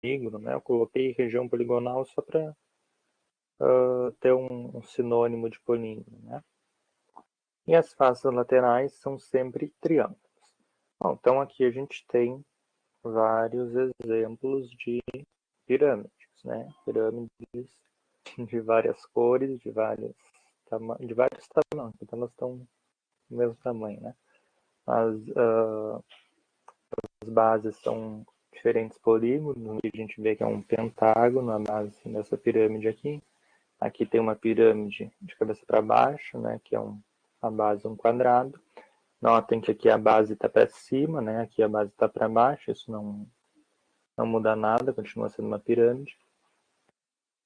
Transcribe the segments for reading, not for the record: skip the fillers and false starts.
polígono, né? Eu coloquei região poligonal só para ter um sinônimo de polígono, né? E as faces laterais são sempre triângulos. Bom, então aqui a gente tem vários exemplos de pirâmides, né? Pirâmides de várias cores, de vários tamanhos, então elas estão do mesmo tamanho, né? As bases são diferentes polígonos, e a gente vê que é um pentágono a base dessa pirâmide aqui. Aqui tem uma pirâmide de cabeça para baixo, né, que é a base um quadrado. Notem que aqui a base está para cima, né, aqui a base está para baixo, isso não muda nada, continua sendo uma pirâmide.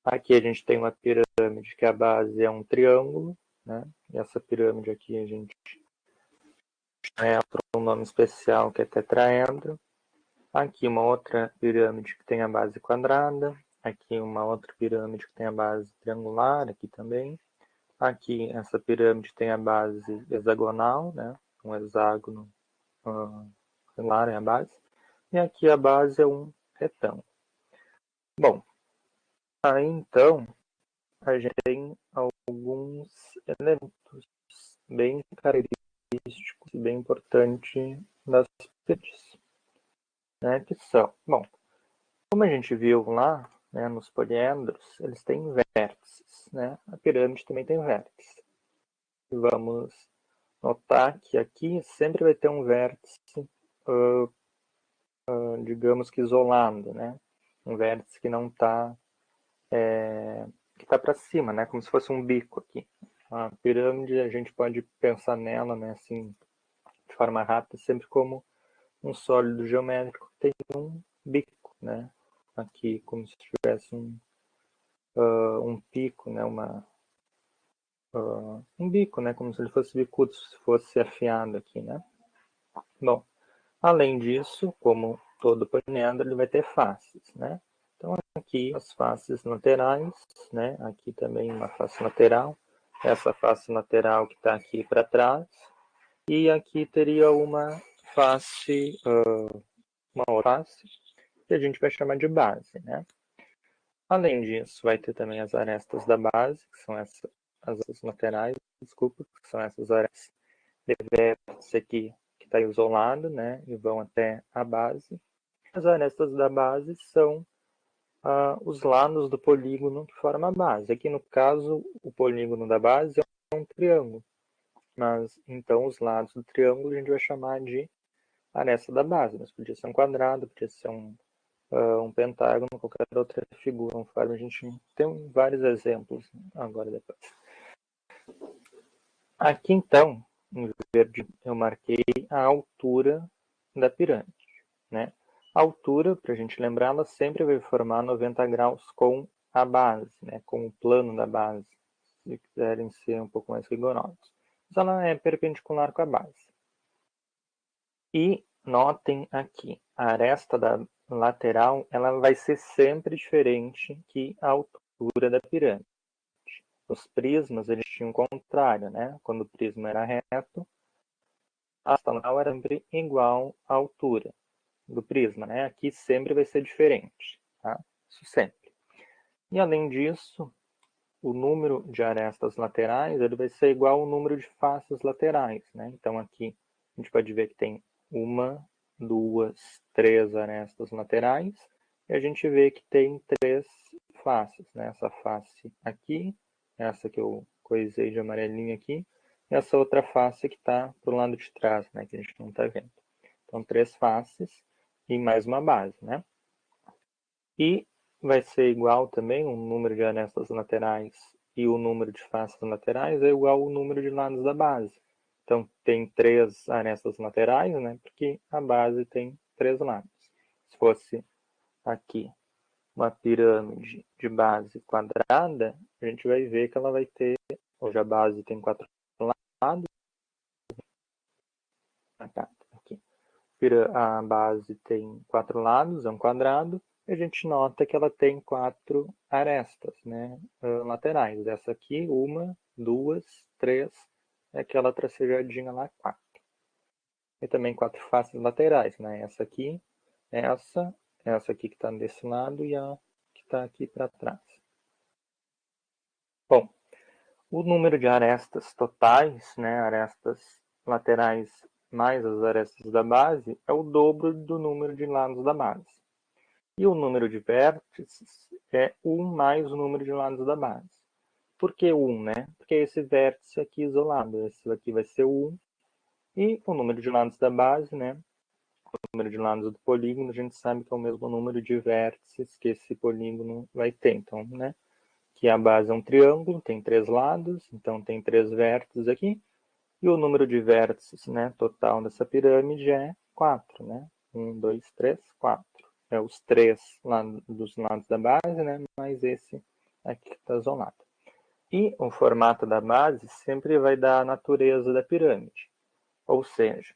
Aqui a gente tem uma pirâmide que a base é um triângulo, né, e essa pirâmide aqui a gente é um nome especial que é tetraedro. Aqui uma outra pirâmide que tem a base quadrada, aqui uma outra pirâmide que tem a base triangular, aqui também. Aqui essa pirâmide tem a base hexagonal, né? Um hexágono triangular é a base. E aqui a base é um retângulo. Bom, aí então a gente tem alguns elementos bem característicos e bem importantes das pirâmides, né? Que são, bom, como a gente viu lá, né, nos poliedros, eles têm vértices, né? A pirâmide também tem vértices. E vamos notar que aqui sempre vai ter um vértice, digamos que isolado, né? Um vértice que não está, que está para cima, né? Como se fosse um bico aqui. A pirâmide, a gente pode pensar nela, né, assim, de forma rápida, sempre como um sólido geométrico que tem um bico, né? Aqui, como se tivesse um pico, né? Um bico, né? Como se ele fosse bicudo, se fosse afiado aqui, né? Bom, além disso, como todo poliedro, ele vai ter faces, né? Então aqui as faces laterais, né? Aqui também uma face lateral, essa face lateral que está aqui para trás, e aqui teria uma face, uma outra face, que a gente vai chamar de base, né? Além disso, vai ter também as arestas da base, que são as laterais, desculpa, que são essas arestas de vértice aqui, que está isolado, né, e vão até a base. As arestas da base são os lados do polígono que forma a base. Aqui no caso, o polígono da base é um triângulo, mas então os lados do triângulo a gente vai chamar de aresta da base, mas podia ser um quadrado, podia ser um pentágono, qualquer outra figura, conforme a gente tem vários exemplos agora depois. Aqui então, em verde, eu marquei a altura da pirâmide, né? A altura, para a gente lembrar, ela sempre vai formar 90 graus com a base, né? Com o plano da base, se quiserem ser um pouco mais rigorosos. Mas ela é perpendicular com a base. E notem aqui, a aresta da lateral, ela vai ser sempre diferente que a altura da pirâmide. Os prismas, eles tinham o contrário, né? Quando o prisma era reto, a aresta lateral era sempre igual à altura do prisma, né? Aqui sempre vai ser diferente, tá? Isso sempre. E além disso, o número de arestas laterais ele vai ser igual ao número de faces laterais, né? Então aqui a gente pode ver que tem uma, duas, três arestas laterais e a gente vê que tem três faces, né? Essa face aqui, essa que eu coisei de amarelinho aqui, e essa outra face que está pro lado de trás, né? Que a gente não está vendo. Então três faces e mais uma base, né? E vai ser igual também o número de arestas laterais e o número de faces laterais é igual ao número de lados da base. Então tem três arestas laterais, né? Porque a base tem três lados. Se fosse aqui uma pirâmide de base quadrada, a gente vai ver que ela vai ter, hoje a base tem quatro lados, aqui. A base tem quatro lados, é um quadrado, e a gente nota que ela tem quatro arestas, né, laterais. Essa aqui, uma, duas, três, é aquela tracejadinha lá, quatro. E também quatro faces laterais, né, essa aqui, essa essa aqui que está desse lado e a que está aqui para trás. Bom, o número de arestas totais, né, arestas laterais mais as arestas da base, é o dobro do número de lados da base. E o número de vértices é 1 mais o número de lados da base. Por que 1, né? Porque esse vértice aqui isolado, esse aqui vai ser 1, e o número de lados da base, né? O número de lados do polígono, a gente sabe que é o mesmo número de vértices que esse polígono vai ter. Então, né? Que a base é um triângulo, tem 3 lados, então tem 3 vértices aqui. E o número de vértices, né, total dessa pirâmide é 4, né? 1, 2, 3, 4. É os 3 dos lados da base, né? Mais esse aqui que está isolado. E o formato da base sempre vai dar a natureza da pirâmide. Ou seja,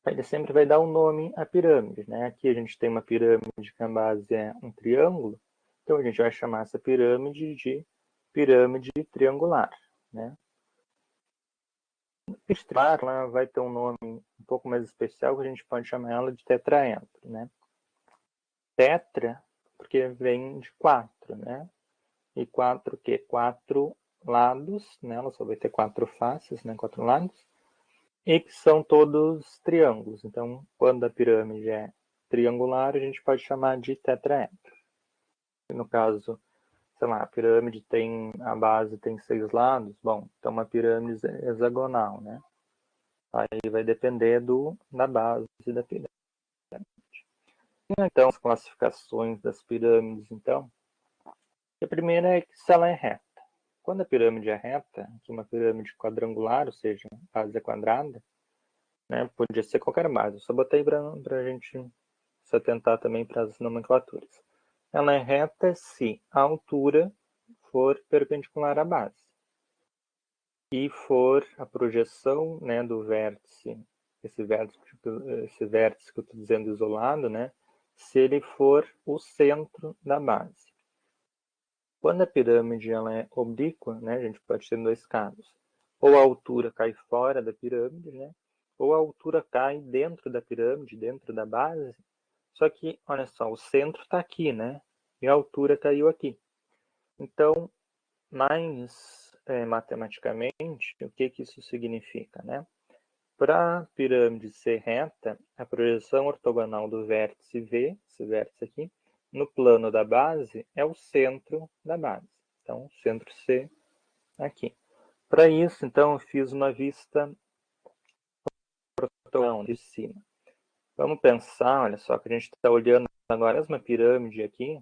ele sempre vai dar um nome à pirâmide, né? Aqui a gente tem uma pirâmide que a base é um triângulo, então a gente vai chamar essa pirâmide de pirâmide triangular, né? Ela vai ter um nome um pouco mais especial, que a gente pode chamar ela de tetraedro, né? Tetra, porque vem de 4, né? E 4 o quê? 4 lados, né? Ela só vai ter 4 faces, né? 4 lados. E que são todos triângulos. Então, quando a pirâmide é triangular, a gente pode chamar de tetraedro. No caso, sei lá, a pirâmide tem, a base tem 6 lados, bom, então uma pirâmide hexagonal, né? Aí vai depender da base da pirâmide. Então, as classificações das pirâmides, então, a primeira é que se ela é reta. Quando a pirâmide é reta, aqui uma pirâmide quadrangular, ou seja, a base é quadrada, né, podia ser qualquer base, eu só botei para a gente se atentar também para as nomenclaturas. Ela é reta se a altura for perpendicular à base e for a projeção, né, do vértice, esse vértice que eu estou dizendo isolado, né, se ele for o centro da base. Quando a pirâmide ela é oblíqua, né, a gente pode ter 2 casos. Ou a altura cai fora da pirâmide, né, ou a altura cai dentro da pirâmide, dentro da base. Só que, olha só, o centro está aqui, né, e a altura caiu aqui. Então, mais matematicamente, o que isso significa, né? Para a pirâmide ser reta, a projeção ortogonal do vértice V, esse vértice aqui, no plano da base, é o centro da base. Então, centro C aqui. Para isso, então, eu fiz uma vista ortogonal de cima. Vamos pensar, olha só, que a gente está olhando agora a mesma pirâmide aqui,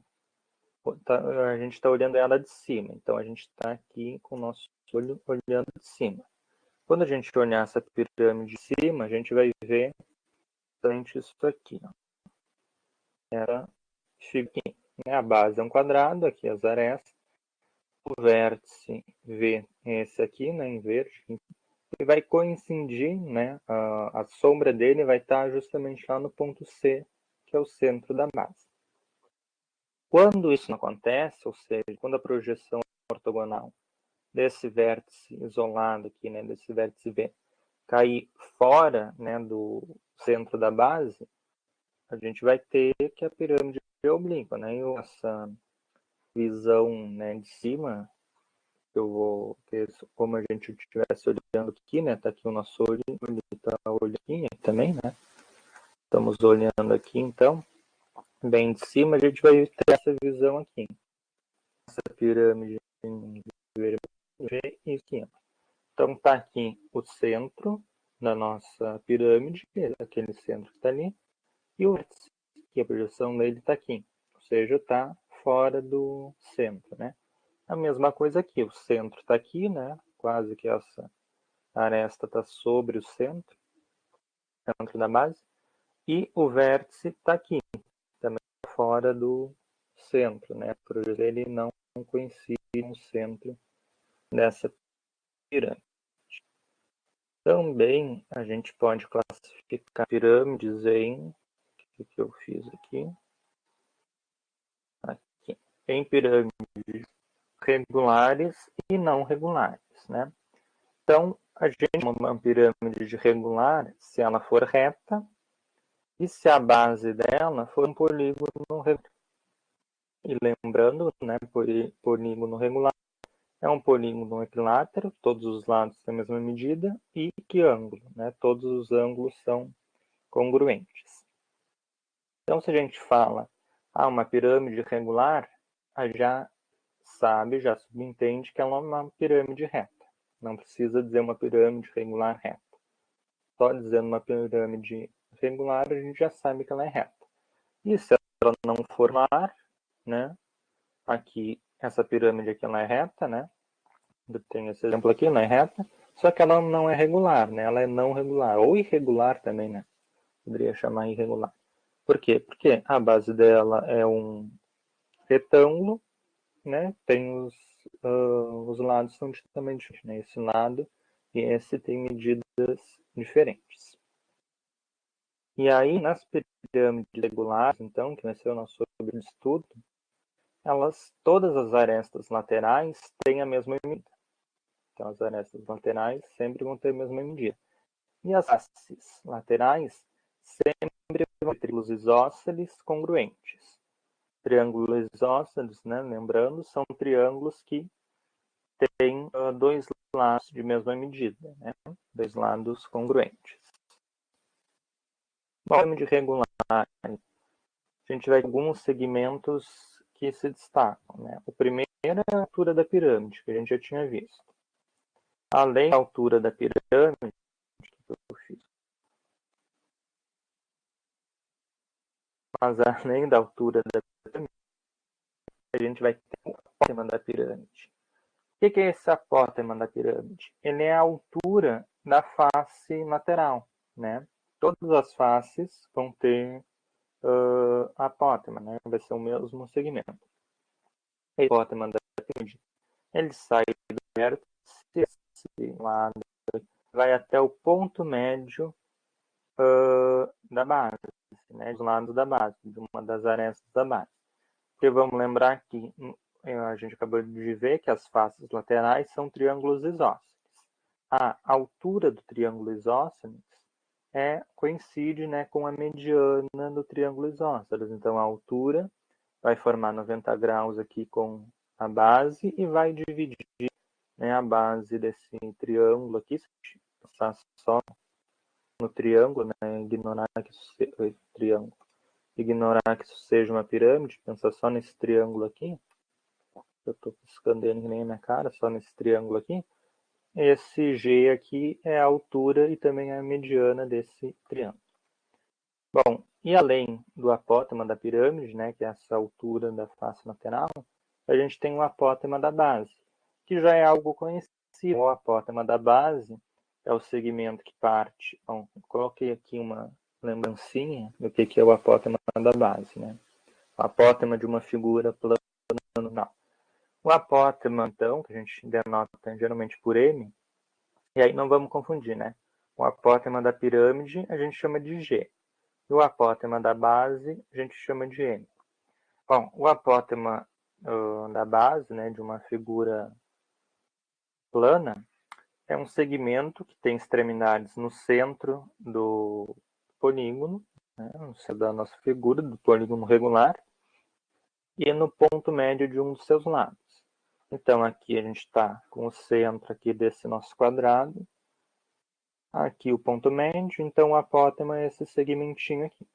a gente está olhando ela de cima. Então, a gente está aqui com o nosso olho olhando de cima. Quando a gente olhar essa pirâmide de cima, a gente vai ver exatamente isso aqui. Ela fica aqui, né? A base é um quadrado, aqui as arestas. O vértice V é esse aqui, né, em verde. E vai coincidir, né? A sombra dele vai estar justamente lá no ponto C, que é o centro da base. Quando isso não acontece, ou seja, quando a projeção ortogonal desse vértice isolado aqui, né, desse vértice V, cair fora, né, do centro da base, a gente vai ter que a pirâmide é oblíqua, né? E essa visão, né, de cima, eu vou ter como a gente estivesse olhando aqui, né? Tá aqui o nosso olho, ele tá olhando aqui também, né? Estamos olhando aqui, então, bem de cima, a gente vai ter essa visão aqui. Essa pirâmide em vermelho e aqui. Então, tá aqui o centro da nossa pirâmide, aquele centro que está ali, e o vértice, que a projeção dele está aqui, ou seja, está fora do centro, né? A mesma coisa aqui, o centro está aqui, né? Quase que essa aresta está sobre o centro da base, e o vértice está aqui, também fora do centro, né? A projeção dele não coincide com o centro dessa pirâmide. Também a gente pode classificar pirâmides em, o que eu fiz aqui, em pirâmides regulares e não regulares, né? Então, a gente uma pirâmide regular se ela for reta E se a base dela for um polígono regular? E lembrando, né, polígono regular é um polígono equilátero, todos os lados têm a mesma medida, e que ângulo? Né? Todos os ângulos são congruentes. Então, se a gente fala uma pirâmide regular, a já sabe, já subentende que ela é uma pirâmide reta. Não precisa dizer uma pirâmide regular reta. Só dizendo uma pirâmide regular, a gente já sabe que ela é reta. E se ela não formar, né? Aqui, essa pirâmide aqui ela é reta, né? Eu tenho esse exemplo aqui, não é reta, só que ela não é regular, né? Ela é não regular, ou irregular também, né? Poderia chamar irregular. Por quê? Porque a base dela é um retângulo, né? Tem os lados são de tamanho diferente, né? Esse lado e esse tem medidas diferentes. E aí, nas pirâmides regulares, então, que vai ser o nosso objeto de estudo, todas as arestas laterais têm a mesma medida. Então, as arestas laterais sempre vão ter a mesma medida. E as faces laterais sempre vão ter triângulos isósceles congruentes. Triângulos isósceles, né, lembrando, são triângulos que têm dois lados de mesma medida, né, dois lados congruentes. Forma de regular, a gente vai ter alguns segmentos que se destacam. Né? O primeiro é a altura da pirâmide, que a gente já tinha visto. Além da altura da pirâmide, eu fiz. Mas além da altura da pirâmide, a gente vai ter o apótema da pirâmide. O que é esse apótema da pirâmide? Ele é a altura da face lateral. Né? Todas as faces vão ter apótema, né? Vai ser o mesmo segmento. O apótema da pirâmide, ele sai do vértice lado, vai até o ponto médio da base, né? Do lado da base, de uma das arestas da base. Porque vamos lembrar que a gente acabou de ver que as faces laterais são triângulos isósceles. A altura do triângulo isósceles coincide, né, com a mediana do triângulo isósceles. Então, a altura vai formar 90 graus aqui com a base e vai dividir, né, a base desse triângulo aqui, se a gente pensar só no triângulo, né, ignorar que isso seja uma pirâmide, pensar só nesse triângulo aqui, eu estou piscando ele nem na minha cara, só nesse triângulo aqui, esse G aqui é a altura e também a mediana desse triângulo. Bom, e além do apótema da pirâmide, né, que é essa altura da face lateral, a gente tem o apótema da base, que já é algo conhecido. O apótema da base é o segmento que parte... Bom, coloquei aqui uma lembrancinha do que é o apótema da base. Né? O apótema de uma figura plana. Não. O apótema, então, que a gente denota geralmente por M, e aí não vamos confundir, né? O apótema da pirâmide a gente chama de G. E o apótema da base a gente chama de M. Bom, o apótema da base, né, de uma figura plana, é um segmento que tem extremidades no centro do polígono, né, no centro da nossa figura, do polígono regular, e no ponto médio de um dos seus lados. Então, aqui a gente está com o centro aqui desse nosso quadrado, aqui o ponto médio, então o apótema é esse segmentinho aqui.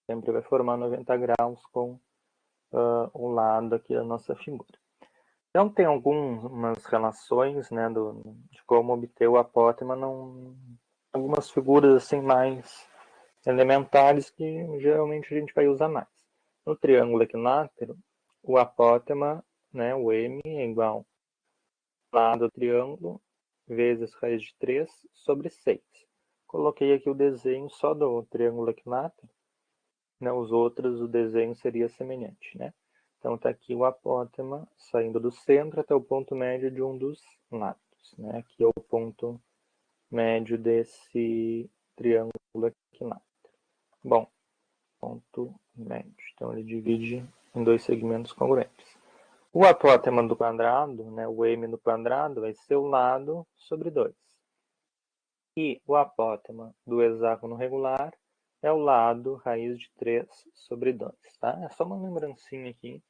Sempre vai formar 90 graus com o lado aqui da nossa figura. Então, tem algumas relações, né, de como obter o apótema, algumas figuras assim mais elementares que geralmente a gente vai usar mais. No triângulo equilátero, o apótema, né, o M, é igual ao lado do triângulo vezes raiz de 3 sobre 6. Coloquei aqui o desenho só do triângulo equilátero, né, os outros o desenho seria semelhante, né? Então, está aqui o apótema saindo do centro até o ponto médio de um dos lados. Né? Aqui é o ponto médio desse triângulo equilátero. Bom, ponto médio. Então, ele divide em dois segmentos congruentes. O apótema do quadrado, né, o M do quadrado, vai ser o lado sobre 2. E o apótema do hexágono regular é o lado raiz de 3 sobre 2, tá? É só uma lembrancinha aqui,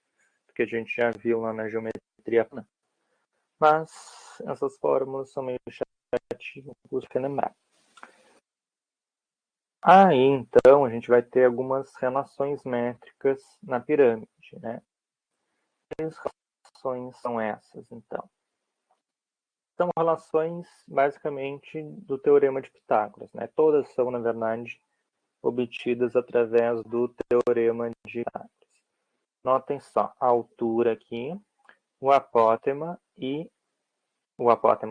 porque a gente já viu lá na geometria plana. Mas essas fórmulas são meio chatinhas, custa lembrar. Aí, então, a gente vai ter algumas relações métricas na pirâmide, né? Quais relações são essas, então? São relações, basicamente, do Teorema de Pitágoras, né? Todas são, na verdade, obtidas através do Teorema de Pitágoras. Notem só, a altura aqui, o apótema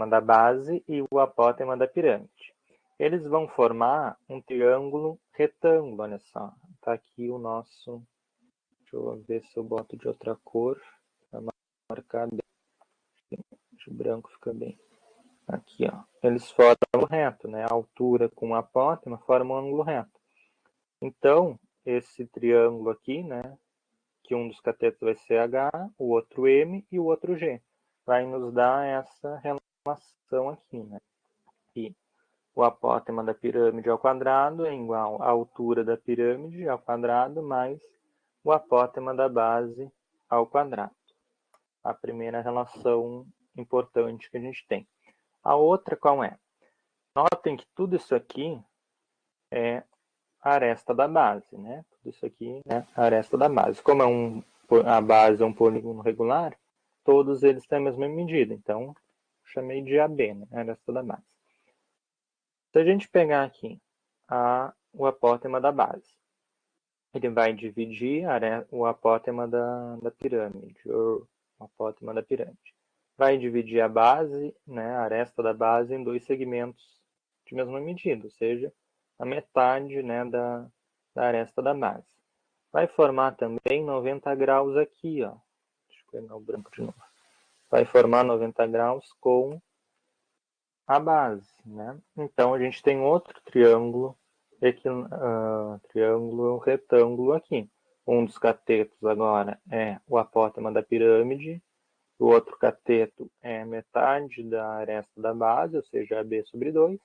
da base e o apótema da pirâmide. Eles vão formar um triângulo retângulo, olha só. Tá aqui o nosso... Deixa eu ver se eu boto de outra cor para marcar bem. O branco fica bem. Aqui, ó. Eles formam um ângulo reto, né? A altura com o apótema forma um ângulo reto. Então, esse triângulo aqui, né? Que um dos catetos vai ser H, o outro M e o outro G. Vai nos dar essa relação aqui, né? E o apótema da pirâmide ao quadrado é igual à altura da pirâmide ao quadrado mais o apótema da base ao quadrado. A primeira relação importante que a gente tem. A outra qual é? Notem que tudo isso aqui é a aresta da base, né? Tudo isso aqui é a aresta da base. Como a base é um polígono regular, todos eles têm a mesma medida. Então, chamei de AB, né? A aresta da base. Se a gente pegar aqui o apótema da base, ele vai dividir o apótema da pirâmide, ou o apótema da pirâmide. Vai dividir a base, né, a aresta da base, em dois segmentos de mesma medida, ou seja, a metade, né, da aresta da base. Vai formar também 90 graus aqui, ó. Deixa eu pegar o branco de novo. Vai formar 90 graus com a base, né? Então, a gente tem outro triângulo retângulo aqui. Um dos catetos agora é o apótema da pirâmide, o outro cateto é metade da aresta da base, ou seja, AB sobre 2,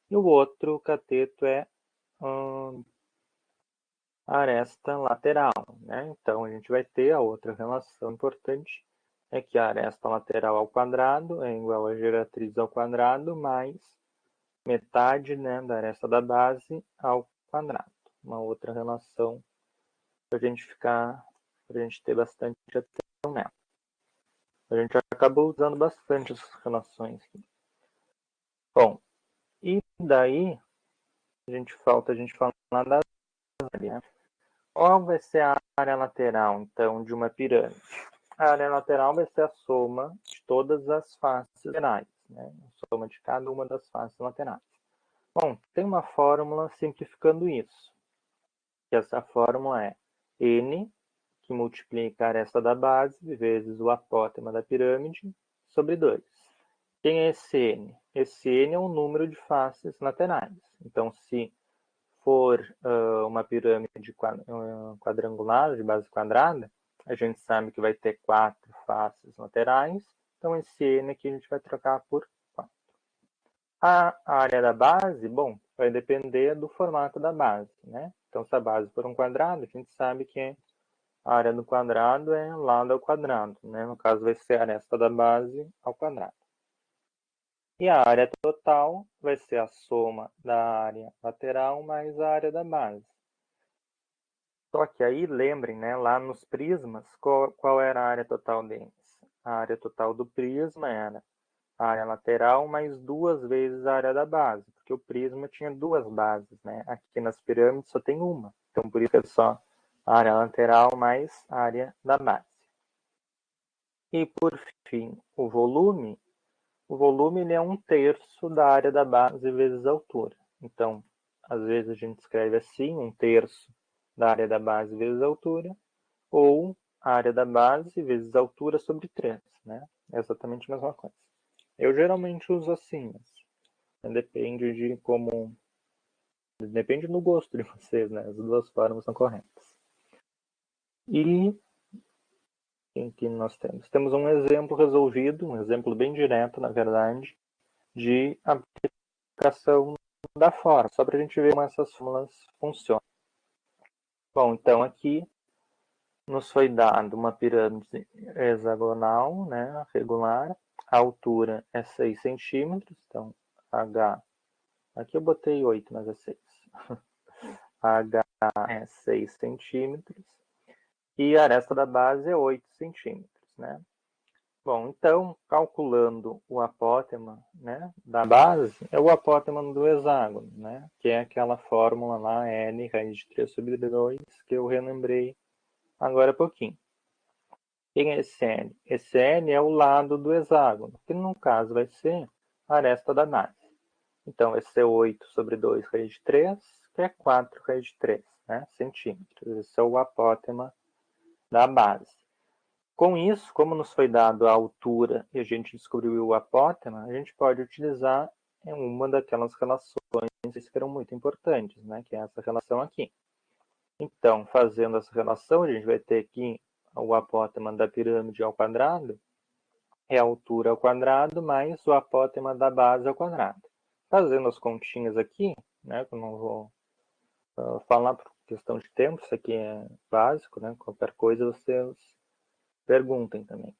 e o outro cateto é a aresta lateral, né? Então, a gente vai ter a outra relação importante, é que a aresta lateral ao quadrado é igual a geratriz ao quadrado mais metade, né, da aresta da base ao quadrado. Uma outra relação para a gente ter bastante atenção nela. A gente acabou usando bastante essas relações aqui. Bom, e daí a gente falar da área. Qual vai ser a área lateral, então, de uma pirâmide? A área lateral vai ser a soma de todas as faces laterais, né? A soma de cada uma das faces laterais. Bom, tem uma fórmula simplificando isso. Que essa fórmula é n, que multiplica a aresta da base, vezes o apótema da pirâmide, sobre 2. Quem é esse n? Esse n é o número de faces laterais. Então, se for uma pirâmide quadrangular, de base quadrada, a gente sabe que vai ter 4 faces laterais. Então, esse n aqui a gente vai trocar por 4. A área da base, bom, vai depender do formato da base, né? Então, se a base for um quadrado, a gente sabe que a área do quadrado é lado ao quadrado, né? No caso, vai ser a aresta da base ao quadrado. E a área total vai ser a soma da área lateral mais a área da base. Só que aí, lembrem, né, lá nos prismas, qual era a área total deles? A área total do prisma era a área lateral mais 2 vezes a área da base, porque o prisma tinha 2 bases, né? Aqui nas pirâmides só tem uma, então por isso é só a área lateral mais a área da base. E por fim, o volume ele é 1/3 da área da base vezes a altura. Então, às vezes a gente escreve assim, 1/3 da área da base vezes a altura, ou a área da base vezes a altura sobre 3, né? É exatamente a mesma coisa. Eu geralmente uso assim, mas depende de como... Depende do gosto de vocês, né? As duas formas são corretas. E o que nós temos? Temos um exemplo resolvido, um exemplo bem direto, na verdade, de aplicação da fórmula, só para a gente ver como essas fórmulas funcionam. Bom, então aqui nos foi dado uma pirâmide hexagonal, né, regular. A altura é 6 centímetros, então H, aqui eu botei 8, mas é 6. H é 6 centímetros e a aresta da base é 8 centímetros, né? Bom, então, calculando o apótema, né, da base, é o apótema do hexágono, né, que é aquela fórmula lá, n raiz de 3 sobre 2, que eu relembrei agora há pouquinho. Quem é esse n? Esse n é o lado do hexágono, que no caso vai ser a aresta da base. Então, vai ser 8 sobre 2 raiz de 3, que é 4 raiz de 3, né, centímetros. Esse é o apótema da base. Com isso, como nos foi dado a altura e a gente descobriu o apótema, a gente pode utilizar uma daquelas relações que eram muito importantes, né, que é essa relação aqui. Então, fazendo essa relação, a gente vai ter que o apótema da pirâmide ao quadrado é a altura ao quadrado mais o apótema da base ao quadrado. Fazendo as continhas aqui, né, que eu não vou falar por questão de tempo, isso aqui é básico, né, qualquer coisa vocês perguntem também.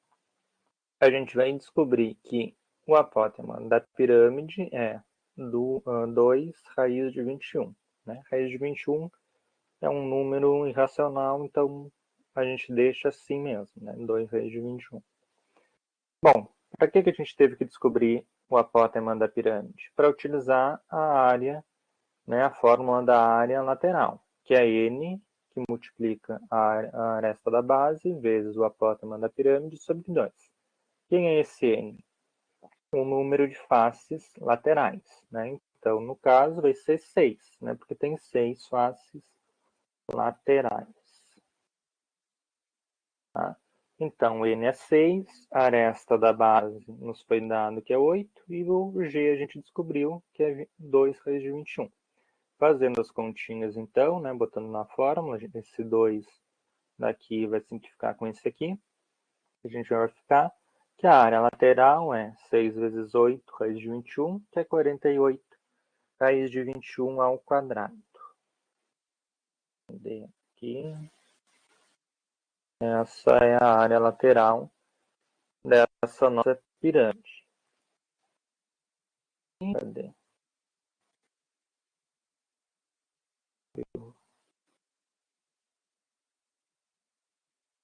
A gente vai descobrir que o apótema da pirâmide é 2 raiz de 21. Né? Raiz de 21 é um número irracional, então a gente deixa assim mesmo, né? 2 raiz de 21. Bom, para que a gente teve que descobrir o apótema da pirâmide? Para utilizar a área, né, a fórmula da área lateral, que é n, que multiplica a aresta da base, vezes o apótema da pirâmide, sobre 2. Quem é esse n? O número de faces laterais, né? Então, no caso, vai ser 6, né? Porque tem 6 faces laterais. Tá? Então, n é 6, a aresta da base nos foi dado que é 8, e o g a gente descobriu que é 2 raiz de 21. Fazendo as continhas, então, né? Botando na fórmula, esse 2 daqui vai simplificar com esse aqui. A gente vai ficar que a área lateral é 6 vezes 8 raiz de 21, que é 48 raiz de 21 ao quadrado. Aqui. Essa é a área lateral dessa nossa pirâmide. Cadê?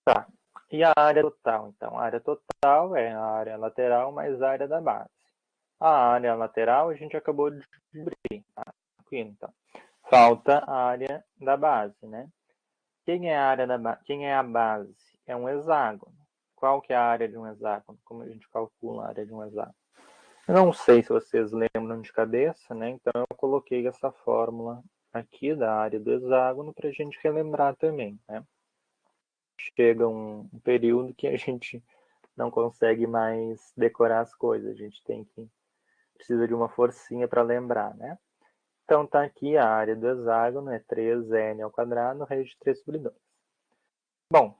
Tá. E a área total? Então, a área total é a área lateral mais a área da base. A área lateral a gente acabou de descobrir. Tá? Aqui, então. Falta a área da base, né? Quem é a área da base? Quem é a base? É um hexágono. Qual que é a área de um hexágono? Como a gente calcula a área de um hexágono? Eu não sei se vocês lembram de cabeça, né? Então eu coloquei essa fórmula aqui da área do hexágono para a gente relembrar também, né? Chega um período que a gente não consegue mais decorar as coisas, a gente precisa de uma forcinha para lembrar, né? Então tá aqui a área do hexágono, é 3n ao quadrado, raiz de 3 sobre 2. Bom,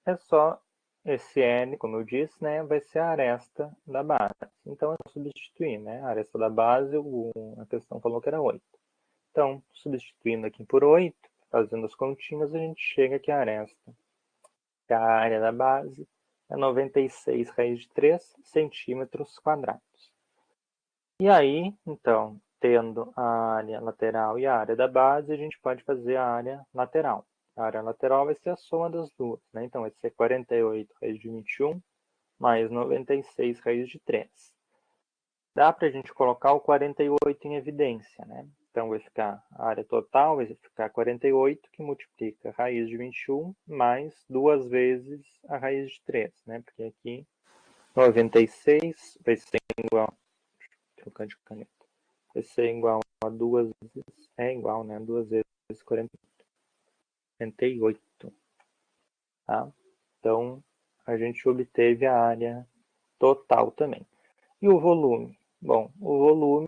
é só esse n, como eu disse, né, vai ser a aresta da base. Então, eu substituir, né, a aresta da base, a questão falou que era 8. Então, substituindo aqui por 8, fazendo as continhas, a gente chega que a aresta, que a área da base, é 96 raiz de 3 centímetros quadrados. E aí, então, tendo a área lateral e a área da base, a gente pode fazer a área lateral. A área lateral vai ser a soma das duas, né? Então, vai ser 48 raiz de 21 mais 96 raiz de 3. Dá para a gente colocar o 48 em evidência, né? Então, vai ficar a área total, vai ficar 48, que multiplica a raiz de 21 mais 2 vezes a raiz de 3, né? Porque aqui 96 vai ser igual... Deixa eu trocar de caneta. Vai ser igual a 2 vezes... É igual, né? 2 vezes 48. Tá? Então, a gente obteve a área total também. E o volume? Bom, o volume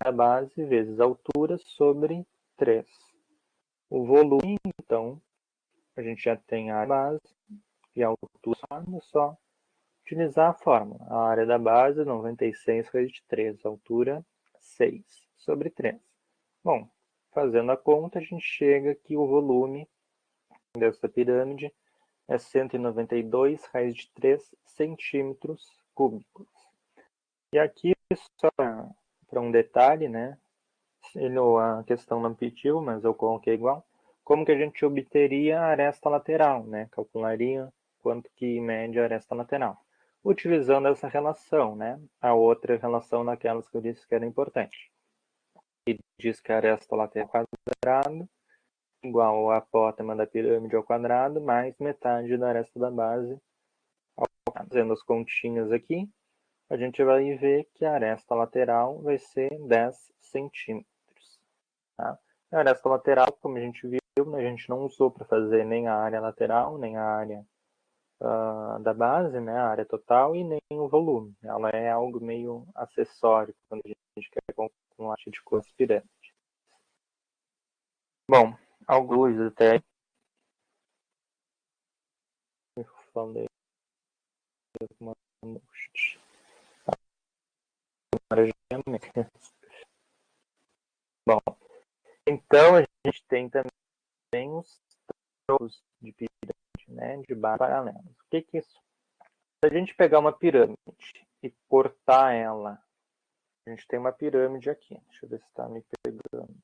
é a base vezes a altura sobre 3. O volume, então, a gente já tem a base e a altura, é só utilizar a fórmula. A área da base, 96 raiz de 3, a altura 6 sobre 3. Bom, fazendo a conta, a gente chega que o volume dessa pirâmide é 192 raiz de 3 centímetros cúbicos. E aqui, só para um detalhe, né? A questão não pediu, mas eu coloquei igual. Como que a gente obteria a aresta lateral, né? Calcularia quanto que mede a aresta lateral. Utilizando essa relação, né? A outra relação daquelas que eu disse que era importante. E diz que a aresta lateral quadrado igual ao apótema da pirâmide ao quadrado, mais metade da aresta da base ao quadrado. Fazendo as continhas aqui, a gente vai ver que a aresta lateral vai ser 10 centímetros. Tá? A aresta lateral, como a gente viu, a gente não usou para fazer nem a área lateral, nem a área da base, né, a área total, e nem o volume. Ela é algo meio acessório quando a gente quer calcular de cores pirâmide. Bom, alguns até eu falei uma Bom, então a gente tem também os troncos de pirâmide, né, de barras paralelas. O que é isso? Se a gente pegar uma pirâmide e cortar ela, a gente tem uma pirâmide aqui. Deixa eu ver se está me pegando.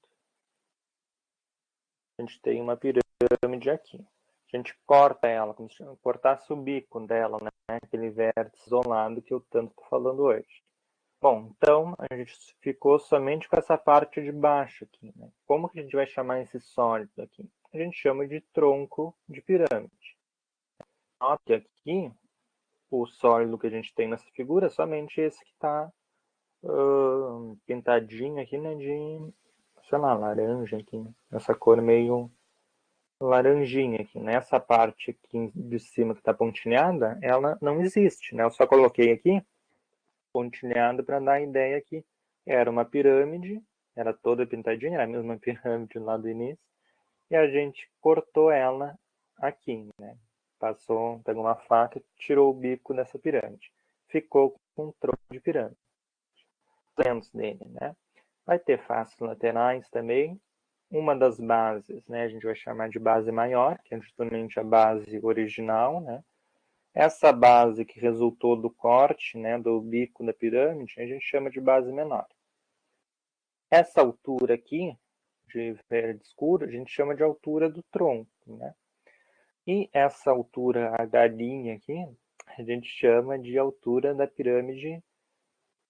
A gente tem uma pirâmide aqui. A gente corta ela, como se cortasse o bico dela, né? Aquele vértice isolado que eu tanto estou falando hoje. Bom, então a gente ficou somente com essa parte de baixo aqui, né? Como que a gente vai chamar esse sólido aqui? A gente chama de tronco de pirâmide. Nota que aqui o sólido que a gente tem nessa figura é somente esse que está pintadinho aqui, né, de, sei lá, laranja aqui, né? Essa cor meio laranjinha aqui. Nessa parte aqui de cima que está pontilhada, ela não existe, né? Eu só coloquei aqui pontilhado para dar a ideia que era uma pirâmide, era toda pintadinha, era a mesma pirâmide lá do início, e a gente cortou ela aqui, né? Pegou uma faca e tirou o bico dessa pirâmide. Ficou com um tronco de pirâmide. Os dele, né? Vai ter faces laterais também. Uma das bases, né, a gente vai chamar de base maior, que é justamente a base original, né? Essa base que resultou do corte, né, do bico da pirâmide, a gente chama de base menor. Essa altura aqui, de verde escuro, a gente chama de altura do tronco, né? E essa altura, a galinha aqui, a gente chama de altura da pirâmide.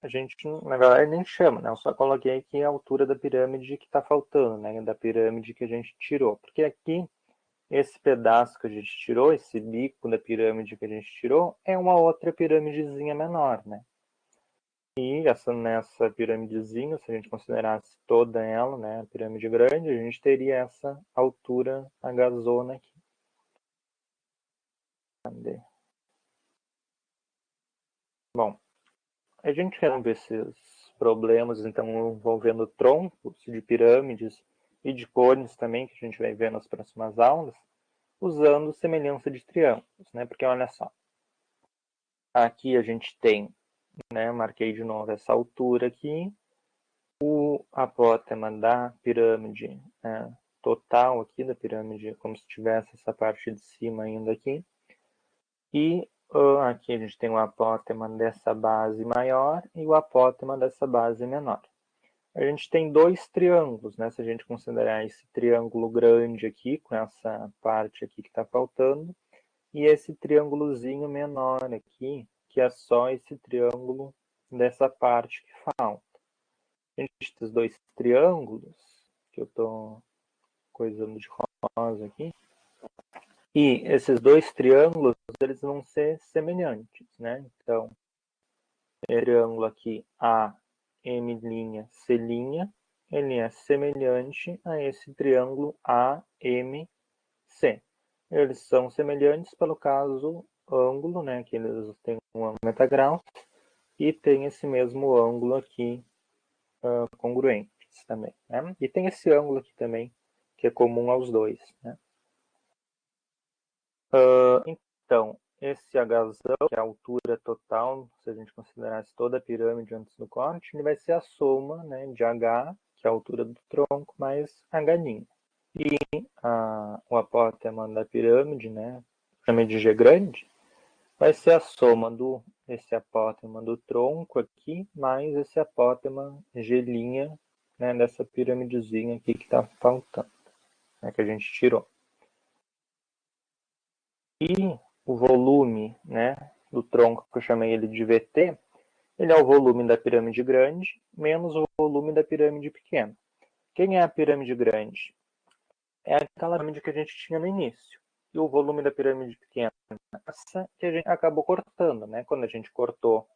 A gente, na verdade, nem chama, né? Eu só coloquei aqui a altura da pirâmide que está faltando, né? Da pirâmide que a gente tirou. Porque aqui, esse pedaço que a gente tirou, esse bico da pirâmide que a gente tirou, é uma outra pirâmidezinha menor, né? E nessa piramidezinha, se a gente considerasse toda ela, né, a pirâmide grande, a gente teria essa altura H-zona aqui. Cadê? Bom, a gente resolve esses problemas, então, envolvendo troncos de pirâmides e de cones também, que a gente vai ver nas próximas aulas, usando semelhança de triângulos, né? Porque olha só, aqui a gente tem, né, marquei de novo essa altura aqui, o apótema da pirâmide, né, total aqui da pirâmide, como se tivesse essa parte de cima ainda aqui, e aqui a gente tem o apótema dessa base maior e o apótema dessa base menor. A gente tem dois triângulos, né? Se a gente considerar esse triângulo grande aqui, com essa parte aqui que está faltando, e esse triângulozinho menor aqui, que é só esse triângulo dessa parte que falta. A gente tem os dois triângulos, que eu estou coisando de rosa aqui, e esses dois triângulos, eles vão ser semelhantes, né? Então, o triângulo aqui AM'C', ele é semelhante a esse triângulo AMC. Eles são semelhantes pelo caso ângulo, né? Que eles têm um ângulo 90 graus, e tem esse mesmo ângulo aqui congruentes também, né? E tem esse ângulo aqui também, que é comum aos dois, né? Então, esse Hzão, que é a altura total, se a gente considerasse toda a pirâmide antes do corte, ele vai ser a soma, né, de H, que é a altura do tronco, mais H'. E o apótema da pirâmide, né, chama de G grande, vai ser a soma esse apótema do tronco aqui, mais esse apótema G', né, dessa piramidezinha aqui que está faltando, né, que a gente tirou. E o volume, né, do tronco, que eu chamei ele de VT, ele é o volume da pirâmide grande menos o volume da pirâmide pequena. Quem é a pirâmide grande? É aquela pirâmide que a gente tinha no início. E o volume da pirâmide pequena, essa que a gente acabou cortando, né? Quando a gente cortou,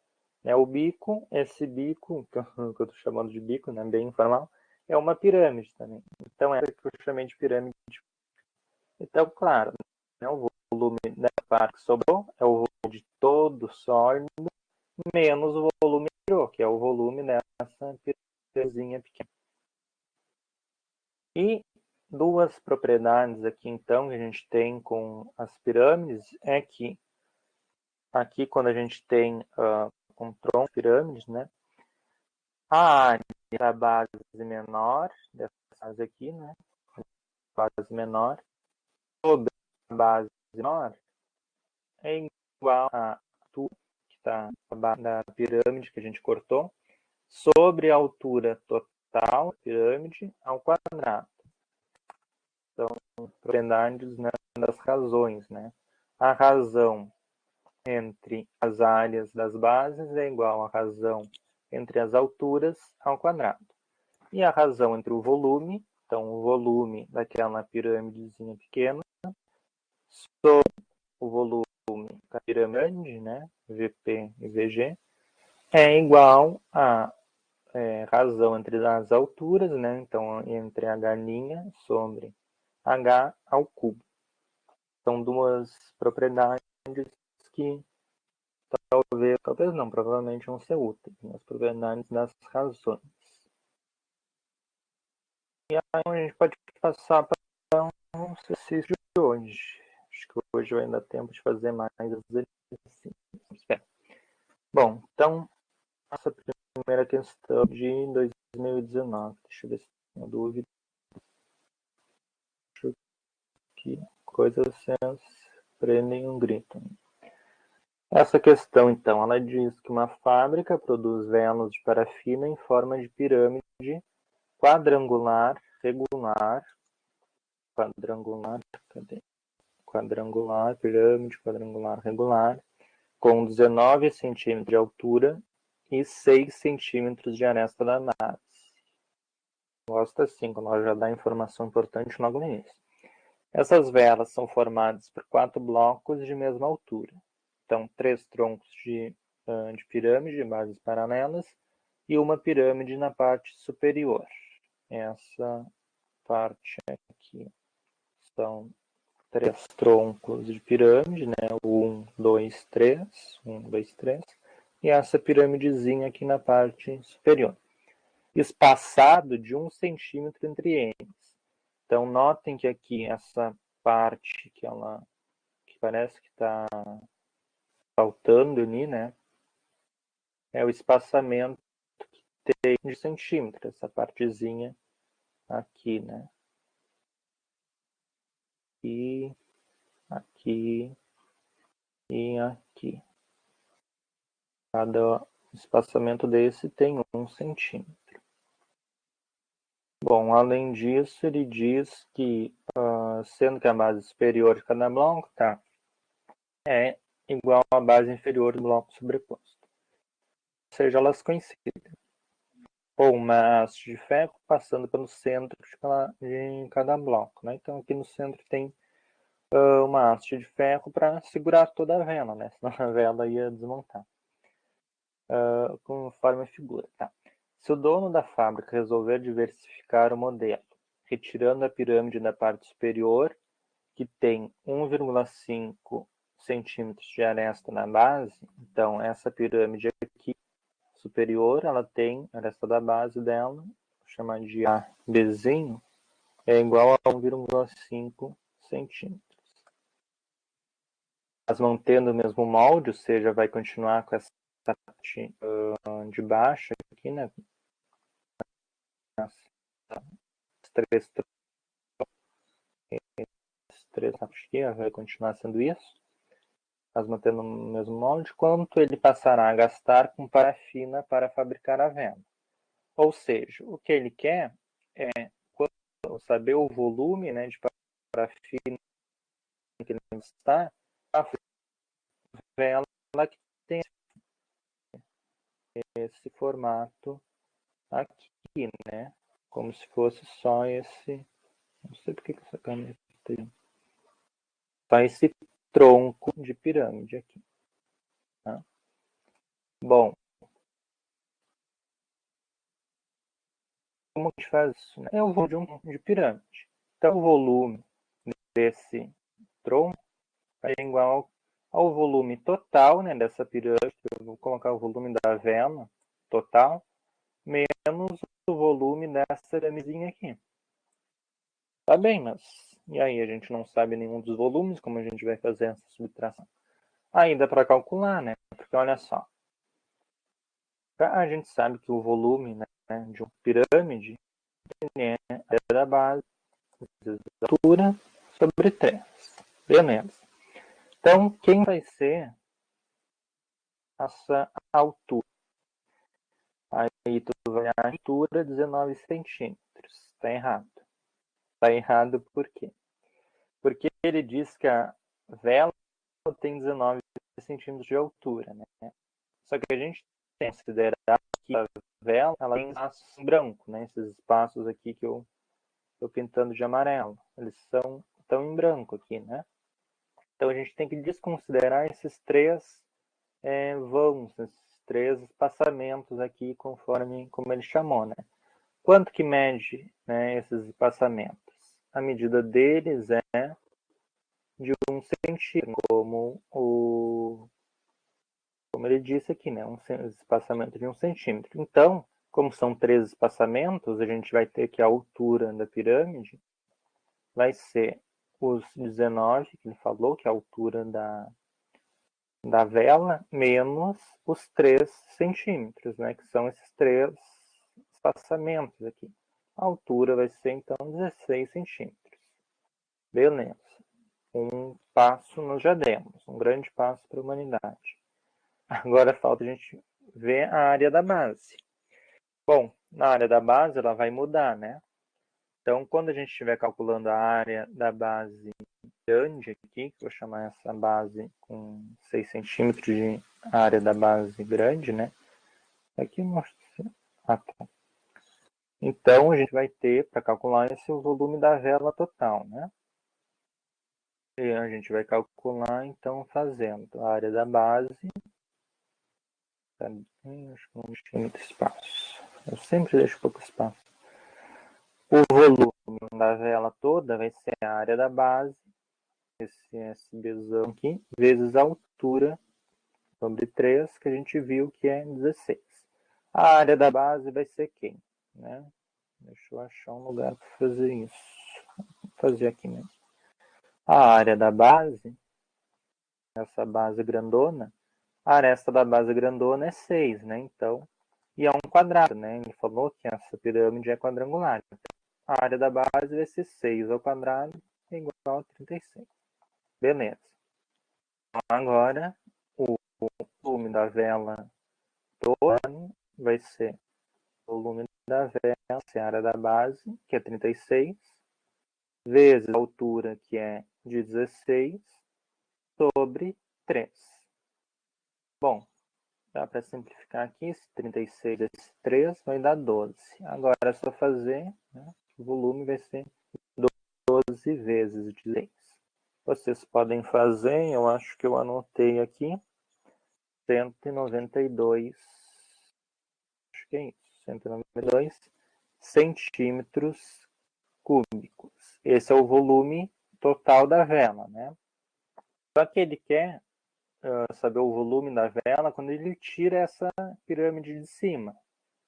né, o bico, esse bico, que eu estou chamando de bico, né, bem informal, é uma pirâmide também. Então, essa que eu chamei de pirâmide. Então, claro, né, o volume da parte que sobrou é o volume de todo sólido menos o volume que é o volume dessa pirâmidezinha pequena. E duas propriedades aqui, então, que a gente tem com as pirâmides é que aqui, quando a gente tem um tronco de pirâmides, né, a área da base menor, dessa base aqui, né, base menor, sobre a base menor, é igual a altura que está da pirâmide que a gente cortou, sobre a altura total da pirâmide ao quadrado. Então, propriedades, né, das razões, né? A razão entre as áreas das bases é igual à razão entre as alturas ao quadrado. E a razão entre o volume, então o volume daquela pirâmidezinha pequena, sobre o volume da pirâmide, né, VP e VG, é igual a razão entre as alturas, né, então entre H' sobre H ao cubo. São duas propriedades que talvez não, provavelmente vão ser úteis, né? As propriedades das razões. E aí a gente pode passar para um exercício de hoje. Acho que hoje vai dar tempo de fazer mais exercícios. Bom, então, essa primeira questão de 2019. Deixa eu ver se tem uma dúvida. Acho que coisas prendem um grito. Essa questão, então, ela diz que uma fábrica produz velas de parafina em forma de pirâmide quadrangular, regular, pirâmide quadrangular regular, com 19 centímetros de altura e 6 centímetros de aresta da base. Gosto assim, quando ela já dá informação importante logo no início. Essas velas são formadas por 4 blocos de mesma altura. Então, 3 troncos de pirâmide, de bases paralelas, e uma pirâmide na parte superior. Essa parte aqui são 3 troncos de pirâmide, né? 1, 2, 3. 1, 2, 3. E essa piramidezinha aqui na parte superior. Espaçado de 1 centímetro entre eles. Então, notem que aqui essa parte que parece que está faltando ali, né? É o espaçamento que tem de centímetro, essa partezinha aqui, né? E aqui e aqui. Cada espaçamento desse tem 1 centímetro. Bom, além disso, ele diz que, sendo que a base superior de cada bloco é igual à base inferior do bloco sobreposto. Ou seja, elas coincidem. Ou uma haste de ferro passando pelo centro de cada bloco, né? Então, aqui no centro tem uma haste de ferro para segurar toda a vela, né? Senão a vela ia desmontar. Conforme a figura, tá? Se o dono da fábrica resolver diversificar o modelo, retirando a pirâmide da parte superior, que tem 1,5 centímetros de aresta na base, então essa pirâmide aqui superior, ela tem a aresta da base dela, vou chamar de ABzinho, é igual a 1,5 centímetros. Mas mantendo o mesmo molde, ou seja, vai continuar com essa parte de baixo aqui, né? As 3 3 aqui, vai continuar sendo isso, mas mantendo no mesmo molde, quanto ele passará a gastar com parafina para fabricar a vela. Ou seja, o que ele quer é saber o volume, né, de parafina que ele está, a vela que tem esse formato aqui, né? Como se fosse só esse... Não sei porque que essa caneta tem... Só esse tronco de pirâmide aqui. Tá? Bom, como a gente faz isso? Né? É o volume de pirâmide. Então, o volume desse tronco é igual ao volume total, né, dessa pirâmide. Eu vou colocar o volume da vela total, menos o volume dessa pirâmidezinha aqui. Tá bem, mas e aí a gente não sabe nenhum dos volumes, como a gente vai fazer essa subtração? Aí dá para calcular, né? Porque olha só, a gente sabe que o volume, né, de uma pirâmide é a da base vezes a altura sobre 3. Beleza. Então, quem vai ser essa altura? Aí tu vai a altura 19 centímetros. Está errado. Está errado por quê? Porque ele diz que a vela tem 19 centímetros de altura, né? Só que a gente tem que considerar que a vela ela tem espaços em branco, né? Esses espaços aqui que eu estou pintando de amarelo. Eles estão em branco aqui, né? Então a gente tem que desconsiderar esses três vãos, esses três espaçamentos aqui, conforme como ele chamou, né? Quanto que mede, né, esses espaçamentos? A medida deles é de 1 centímetro, como ele disse aqui, né? Um espaçamento de 1 centímetro. Então, como são 3 espaçamentos, a gente vai ter que a altura da pirâmide vai ser os 19, que ele falou, que é a altura da vela, menos os 3 centímetros, né? Que são esses 3 espaçamentos aqui. A altura vai ser, então, 16 centímetros. Beleza. Um passo nós já demos, um grande passo para a humanidade. Agora falta a gente ver a área da base. Bom, na área da base ela vai mudar, né? Então, quando a gente estiver calculando a área da base grande aqui, que eu vou chamar essa base com 6 centímetros de área da base grande, né? Aqui mostra. Ah, tá. Então, a gente vai ter, para calcular esse, o volume da vela total, né? E a gente vai calcular, então, fazendo a área da base. Acho que não deixei muito espaço. Eu sempre deixo pouco espaço. O volume da vela toda vai ser a área da base, esse SBzão aqui, vezes a altura sobre 3, que a gente viu que é 16. A área da base vai ser quem? Né? Deixa eu achar um lugar para fazer isso. Vou fazer aqui mesmo. A área da base, essa base grandona, a aresta da base grandona é 6, né? Então, e é um quadrado, né? Ele falou que essa pirâmide é quadrangular. A área da base vai ser 6 ao quadrado é igual a 36. Beleza. Agora, o volume da vela toda vai ser o volume da vela, a área da base, que é 36, vezes a altura, que é de 16, sobre 3. Bom, dá para simplificar aqui, esse 36 vezes 3 vai dar 12. Agora é só fazer, né? O volume vai ser 12 vezes 16. Vocês podem fazer, eu acho que eu anotei aqui, 192, acho que é isso, 192 centímetros cúbicos. Esse é o volume total da vela, né? Só que ele quer saber o volume da vela quando ele tira essa pirâmide de cima.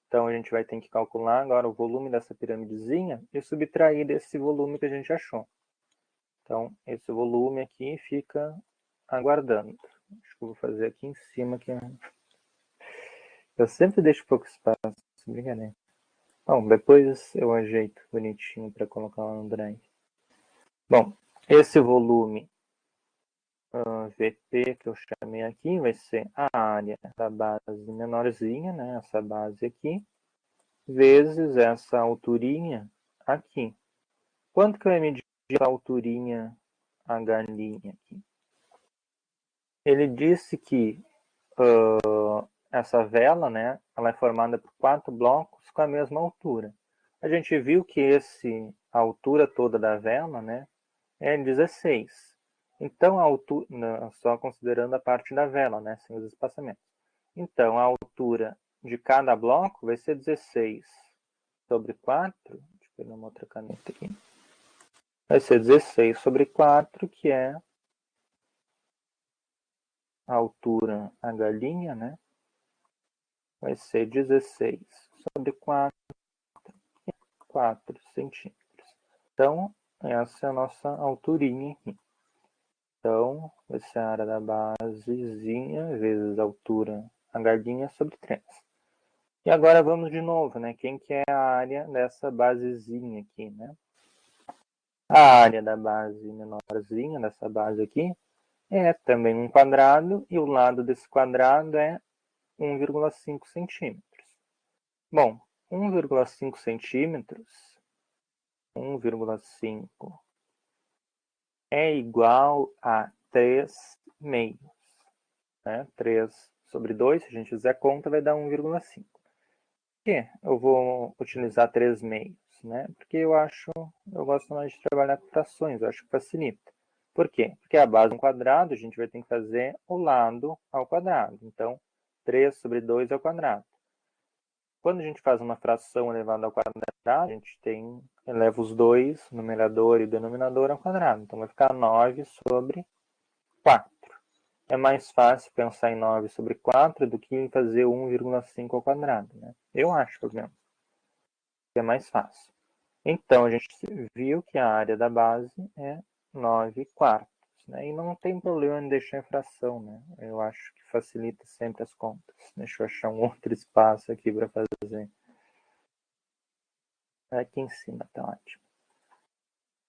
Então a gente vai ter que calcular agora o volume dessa piramidezinha e subtrair desse volume que a gente achou. Então esse volume aqui fica aguardando. Acho que eu vou fazer aqui em cima. Eu sempre deixo pouco espaço, brincadeira. Bom, depois eu ajeito bonitinho para colocar lá no drive. Bom, Esse volume VP que eu chamei aqui vai ser a área da base menorzinha, né, essa base aqui, vezes essa alturinha aqui. Quanto que vai medir a alturinha H' aqui? Ele disse que essa vela, né, ela é formada por 4 blocos com a mesma altura. A gente viu que a altura toda da vela, né, é 16. Então, a altura, só considerando a parte da vela, né, sem os espaçamentos. Então, a altura de cada bloco vai ser 16 sobre 4. Deixa eu pegar uma outra caneta aqui. Vai ser 16 sobre 4, que é a altura H', né? Vai ser 16 sobre 4 centímetros. Então, essa é a nossa alturinha aqui. Então, vai ser a área da basezinha vezes a altura H' sobre 3. E agora vamos de novo, né? Quem que é a área dessa basezinha aqui, né? A área da base menorzinha, dessa base aqui, é também um quadrado, e o lado desse quadrado é 1,5 centímetros. Bom, 1,5 centímetros, 1,5 é igual a 3 meios. Né? 3 sobre 2, se a gente fizer conta, vai dar 1,5. Por que eu vou utilizar 3 meios? Né? Porque eu gosto mais de trabalhar com frações, eu acho que facilita. Por quê? Porque a base é um quadrado, a gente vai ter que fazer o lado ao quadrado. Então, 3 sobre 2 ao quadrado. Quando a gente faz uma fração elevada ao quadrado, a gente eleva os dois, numerador e denominador, ao quadrado. Então, vai ficar 9 sobre 4. É mais fácil pensar em 9 sobre 4 do que em fazer 1,5 ao quadrado. Né? Eu acho, pelo menos, que é mais fácil. Então, a gente viu que a área da base é 9 quartos. Né? E não tem problema em deixar em fração. Né? Eu acho que facilita sempre as contas. Deixa eu achar um outro espaço aqui para fazer. Aqui em cima, tá ótimo.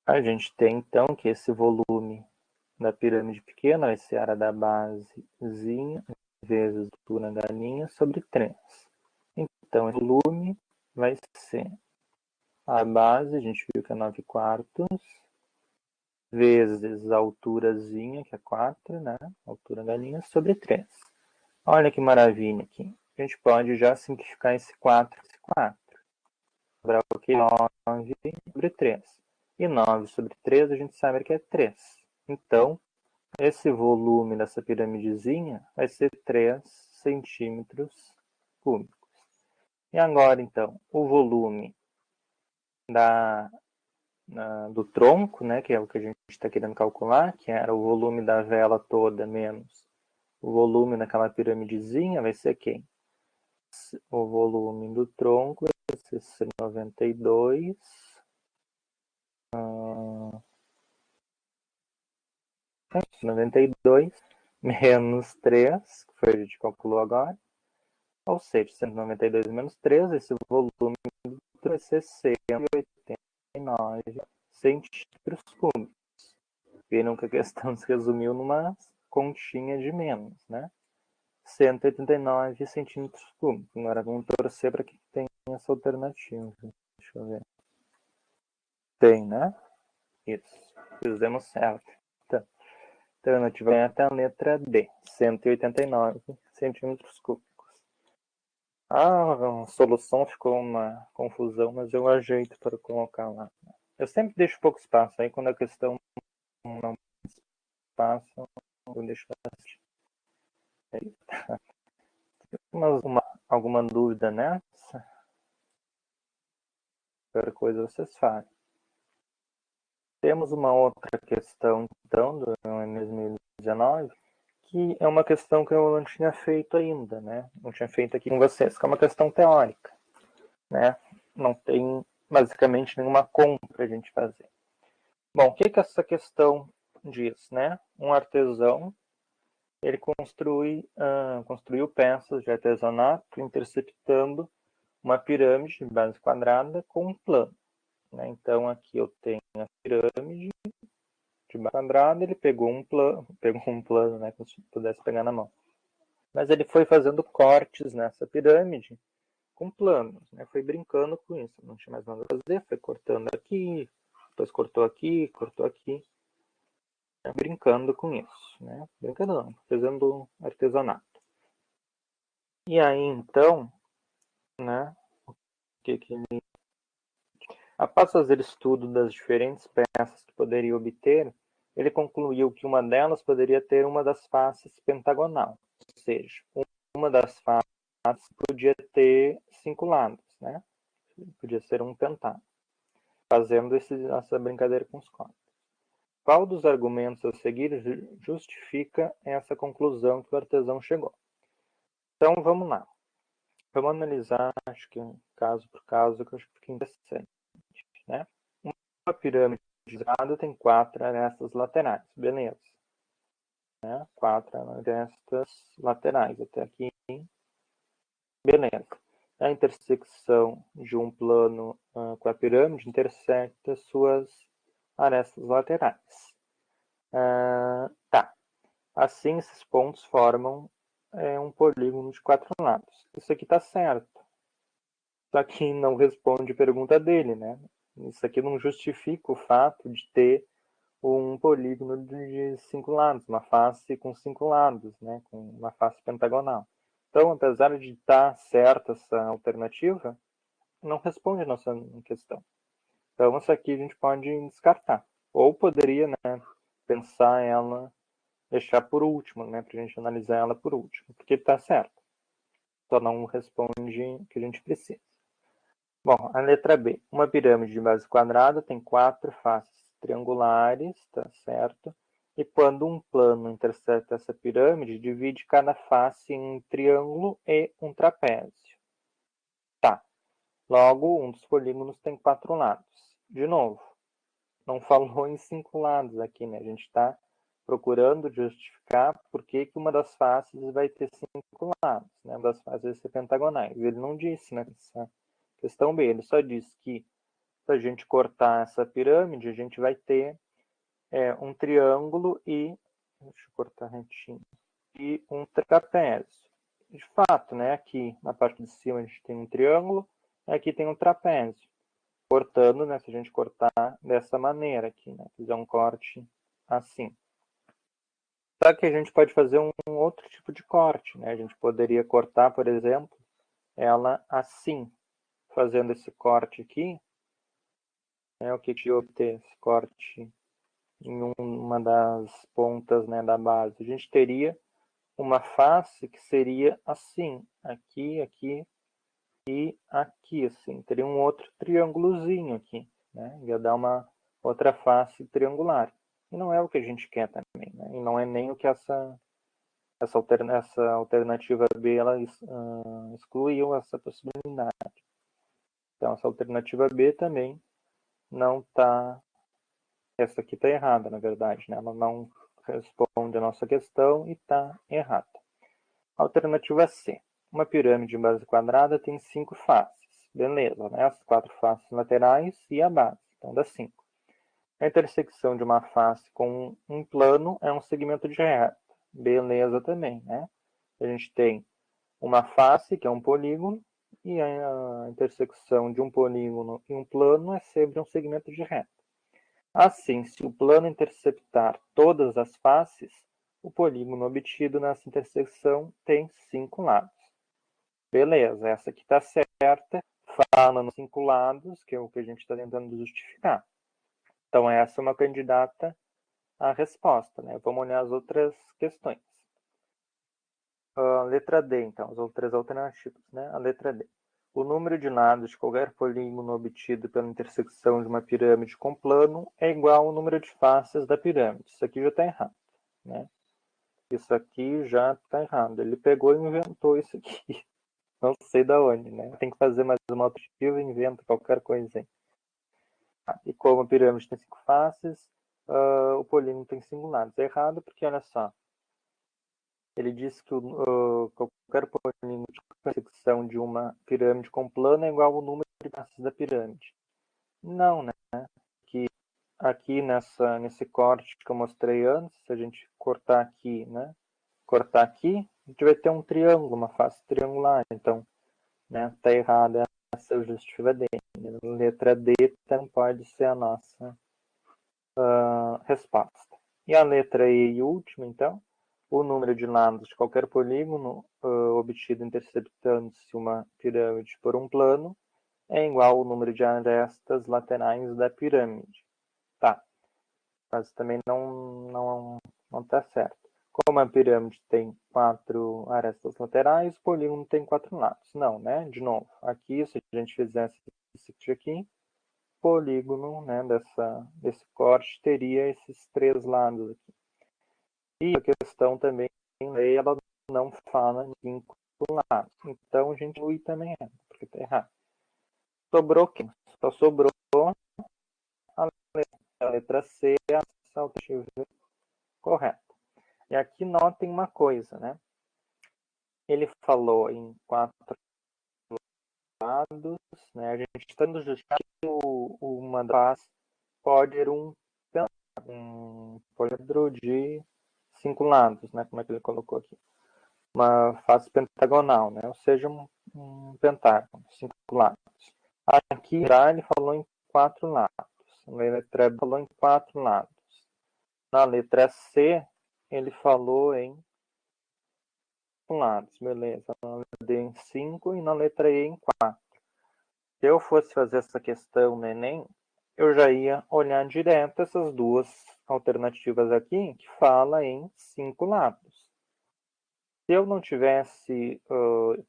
A gente tem, então, que esse volume da pirâmide pequena vai ser a área da basezinha vezes a altura H' sobre 3. Então, esse volume vai ser a base, a gente viu que é 9 quartos, vezes a alturazinha, que é 4, né? Altura H' sobre 3. Olha que maravilha aqui. A gente pode já simplificar esse 4, esse 4. Sobrar o que? 9 sobre 3. E 9 sobre 3 a gente sabe que é 3. Então, esse volume dessa piramidezinha vai ser 3 centímetros cúbicos. E agora, então, o volume do tronco, né, que é o que a gente está querendo calcular, que era o volume da vela toda menos o volume daquela piramidezinha, vai ser quem? O volume do tronco vai ser 192 92 menos 3, que foi o que a gente calculou agora, ou seja, 192 menos 3, esse volume vai ser 189 centímetros cúbicos. Viram que a questão se resumiu numa continha de menos, né? 189 centímetros cúbicos. Agora vamos torcer para que tenha essa alternativa. Deixa eu ver. Tem, né? Isso. Fizemos certo. Então, alternativa é até a letra D. 189 centímetros cúbicos. A solução ficou uma confusão, mas eu ajeito para colocar lá. Eu sempre deixo pouco espaço. Aí quando a questão não tem espaço, eu deixo assim. Alguma dúvida nessa? Qualquer coisa vocês fazem. Temos uma outra questão, então, do Enem 2019, que é uma questão que eu não tinha feito ainda, né? Não tinha feito aqui com vocês, que é uma questão teórica, né? Não tem, basicamente, nenhuma conta para a gente fazer. Bom, o que essa questão diz, né? Um artesão, ele construiu peças de artesanato interceptando uma pirâmide de base quadrada com um plano. Né? Então, aqui eu tenho a pirâmide de base quadrada, ele pegou um plano, né, como se pudesse pegar na mão. Mas ele foi fazendo cortes nessa pirâmide com planos, né? Foi brincando com isso, não tinha mais nada a fazer, foi cortando aqui, depois cortou aqui, brincando com isso, né? Brincando não, fazendo artesanato. E aí, então, né, após fazer estudo das diferentes peças que poderia obter, ele concluiu que uma delas poderia ter uma das faces pentagonal, ou seja, uma das faces podia ter 5 lados, né? Podia ser um pentágono, fazendo essa brincadeira com os cortes. Qual dos argumentos a seguir justifica essa conclusão que o artesão chegou? Então, vamos lá. Vamos analisar, acho que caso por caso, que eu acho que fica interessante, né? Uma pirâmide de lado tem 4 arestas laterais, beleza. Né? 4 arestas laterais, até aqui, beleza. A intersecção de um plano com a pirâmide intersecta suas arestas laterais. Tá. Assim, esses pontos formam um polígono de 4 lados. Isso aqui está certo. Só que não responde a pergunta dele, né? Isso aqui não justifica o fato de ter um polígono de 5 lados, uma face com 5 lados, né? Com uma face pentagonal. Então, apesar de estar certa essa alternativa, não responde a nossa questão. Então, essa aqui a gente pode descartar. Ou poderia, né, pensar ela, deixar por último, né, para a gente analisar ela por último, porque está certo. Só não responde o que a gente precisa. Bom, a letra B. Uma pirâmide de base quadrada tem 4 faces triangulares, tá certo? E quando um plano intersecta essa pirâmide, divide cada face em um triângulo e um trapézio. Tá. Logo, um dos polígonos tem 4 lados. De novo, não falou em 5 lados aqui, né? A gente está procurando justificar por que uma das faces vai ter 5 lados, né? Uma das faces vai ser pentagonais. Ele não disse nessa questão B, ele só disse que se a gente cortar essa pirâmide, a gente vai ter um triângulo e, deixa eu cortar retinho, e um trapézio. De fato, né? Aqui na parte de cima a gente tem um triângulo, aqui tem um trapézio. Cortando, né? Se a gente cortar dessa maneira aqui, né? Fizer um corte assim. Só que a gente pode fazer um outro tipo de corte, né? A gente poderia cortar, por exemplo, ela assim, fazendo esse corte aqui, né? O que eu obter esse corte em uma das pontas, né, da base? A gente teria uma face que seria assim, aqui, aqui e aqui, assim. Teria um outro triângulozinho aqui, né? Ia dar uma outra face triangular. E não é o que a gente quer também, né? E não é nem o que essa alternativa B ela excluiu essa possibilidade. Então, essa alternativa B também não está... Essa aqui está errada, na verdade, né? Ela não responde a nossa questão e está errada. Alternativa C. Uma pirâmide de base quadrada tem 5 faces. Beleza, né? As 4 faces laterais e a base. Então, dá 5. A intersecção de uma face com um plano é um segmento de reta. Beleza também, né? A gente tem uma face, que é um polígono, e a intersecção de um polígono e um plano é sempre um segmento de reta. Assim, se o plano interceptar todas as faces, o polígono obtido nessa intersecção tem 5 lados. Beleza, essa aqui está certa, fala nos 5 lados, que é o que a gente está tentando justificar. Então, essa é uma candidata à resposta, né? Vamos olhar as outras questões. Letra D, então, as outras alternativas, né? A letra D. O número de lados de qualquer polígono obtido pela intersecção de uma pirâmide com plano é igual ao número de faces da pirâmide. Isso aqui já está errado, né? Isso aqui já está errado. Ele pegou e inventou isso aqui. Não sei da onde, né? Tem que fazer mais uma alternativa e inventa qualquer coisa aí. E como a pirâmide tem 5 faces, o polígono tem 5 lados. É errado porque, olha só, ele diz que qualquer polígono de intersecção de uma pirâmide com plano é igual ao número de faces da pirâmide. Não, né? Que aqui nesse corte que eu mostrei antes, se a gente cortar aqui, né? Cortar aqui, a gente vai ter um triângulo, uma face triangular. Então, né, tá errada essa justificativa D. Letra D não pode ser a nossa resposta. E a letra E última, então, o número de lados de qualquer polígono obtido interceptando-se uma pirâmide por um plano é igual ao número de arestas laterais da pirâmide. Tá, mas também não está certo. Como a pirâmide tem 4 arestas laterais, o polígono tem 4 lados. Não, né? De novo, aqui, se a gente fizesse isso aqui, o polígono, né, desse corte teria esses 3 lados aqui. E a questão também, ela não fala em 5 lados. Então, a gente inclui também ela, porque está errado. Sobrou quem? Só sobrou a letra C, a alternativa correta. E aqui notem uma coisa, né? Ele falou em 4 lados, né? A gente está no justificando uma das pode ter um poliedro de 5 lados, né? Como é que ele colocou aqui? Uma face pentagonal, né? Ou seja, um pentágono, 5 lados. Aqui já ele falou em 4 lados. Na letra B falou em 4 lados. Na letra C, ele falou em lados, beleza. Na letra D em 5 e na letra E em 4. Se eu fosse fazer essa questão no Enem, eu já ia olhar direto essas duas alternativas aqui, que fala em 5 lados. Se eu não tivesse,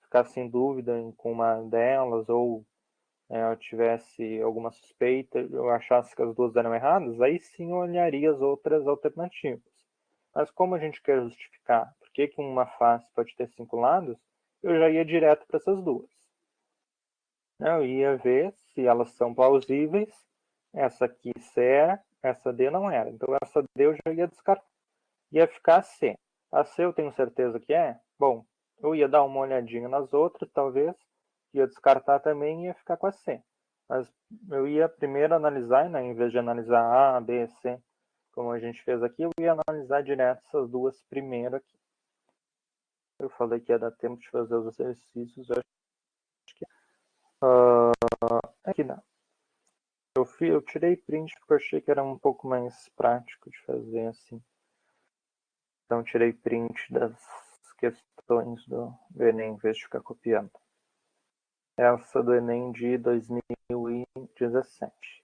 ficasse em dúvida com uma delas, ou eu tivesse alguma suspeita, eu achasse que as duas eram erradas, aí sim eu olharia as outras alternativas. Mas como a gente quer justificar por que uma face pode ter 5 lados, eu já ia direto para essas duas. Eu ia ver se elas são plausíveis. Essa aqui C era, essa D não era. Então essa D eu já ia descartar. Ia ficar C. A C eu tenho certeza que é? Bom, eu ia dar uma olhadinha nas outras, talvez. Ia descartar também e ia ficar com a C. Mas eu ia primeiro analisar, né, em vez de analisar A, B, C, como a gente fez aqui, eu ia analisar direto essas duas primeiro aqui. Eu falei que ia dar tempo de fazer os exercícios, eu acho que aqui não. Eu tirei print porque eu achei que era um pouco mais prático de fazer assim. Então tirei print das questões do Enem em vez de ficar copiando. Essa do Enem de 2017.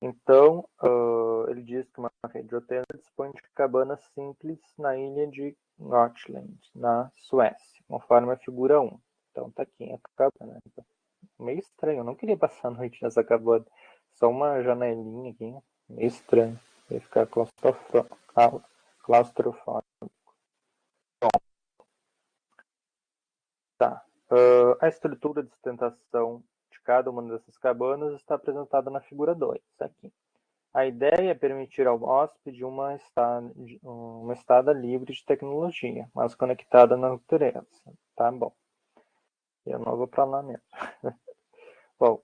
Então, ele diz que uma rede hotelera dispõe de cabanas simples na ilha de Gotland, na Suécia, conforme a figura 1. Então tá aqui a cabana. Então, meio estranho, eu não queria passar a noite nessa cabana. Só uma janelinha aqui, meio estranho. Ia ficar claustrofóbico. Bom, tá. A estrutura de sustentação de cada uma dessas cabanas está apresentada na figura 2, aqui. A ideia é permitir ao hóspede uma estada livre de tecnologia, mas conectada na natureza. Tá bom. Eu não vou para lá mesmo. Bom,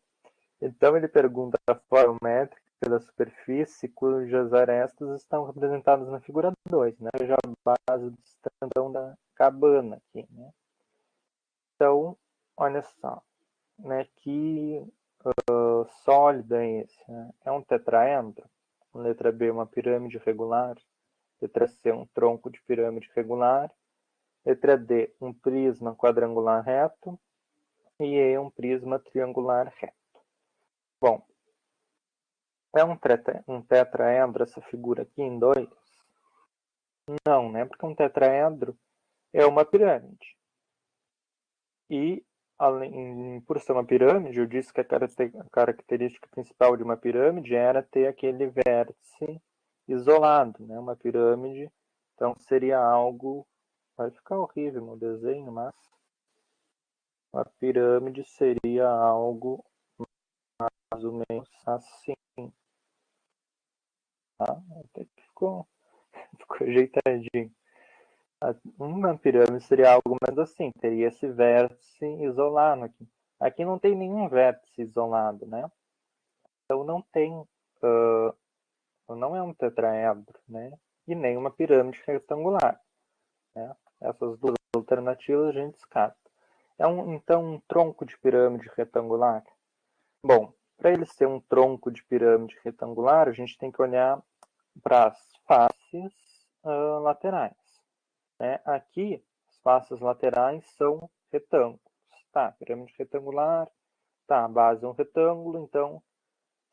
então ele pergunta a forma métrica da superfície cujas arestas estão representadas na figura 2, né? Já a base do sustentação da cabana aqui, né? Então, olha só, né? Que sólido é esse? Né? É um tetraedro. Letra B, uma pirâmide regular. Letra C, um tronco de pirâmide regular. Letra D, um prisma quadrangular reto. E E, um prisma triangular reto. Bom, é um tetraedro essa figura aqui em 2? Não, né? Porque um tetraedro é uma pirâmide. E, por ser uma pirâmide, eu disse que a característica principal de uma pirâmide era ter aquele vértice isolado, né? Uma pirâmide, então seria algo... Vai ficar horrível no desenho, mas uma pirâmide seria algo mais ou menos assim. Tá? Até que ficou ajeitadinho. Uma pirâmide seria algo mais assim, teria esse vértice isolado aqui. Aqui não tem nenhum vértice isolado, né? Então não tem não é um tetraedro, né? E nem uma pirâmide retangular, né? Essas duas alternativas a gente descarta. Então, um tronco de pirâmide retangular? Bom, para ele ser um tronco de pirâmide retangular, a gente tem que olhar para as faces laterais, né? Aqui, as faces laterais são retângulos. Tá, pirâmide retangular, tá, a base é um retângulo, então